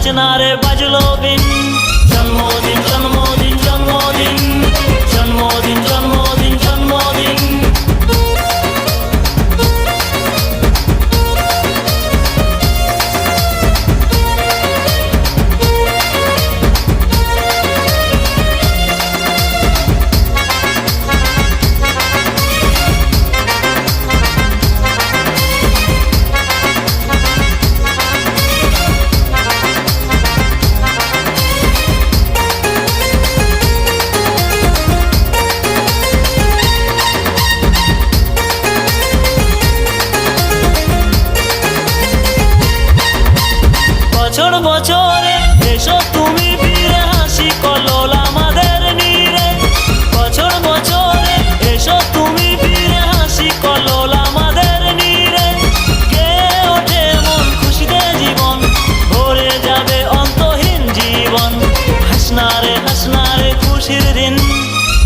হাসনারে বাজলো বিন। জন্মদিন জন্মদিন জন্মদিন জন্মদিন জন্মদিন জন্মদিন। বছর বছরে এসো তুমি ফিরে, হাসি কল্লোল আমাদের নীরে। বছর বছরে এসো তুমি ফিরে, হাসি কল্লোল আমাদের নীরে। গে ওঠে মন খুশিতে জীবন, ভরে যাবে অন্তহীন জীবন। হাসনারে হাসনারে খুশির দিন।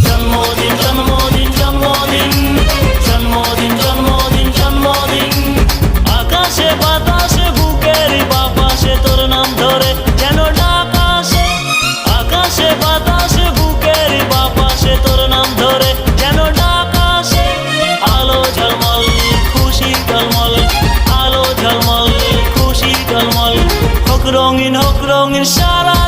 জন্মদিন জন্মদিন জন্মদিন জন্মদিন জন্মদিন জন্মদিন। আকাশে বাতাসে বুকের বাপাশে তোর নাম ধরে যেন ডাক আসে। আকাশে বাতাসে বুকের বাপাশে তোর নাম ধরে যেন ডাক আসে। আলো ঝলমল খুশির ঝলমল, আলো ঝলমল খুশির ঝলমল। হোক রঙিন সারা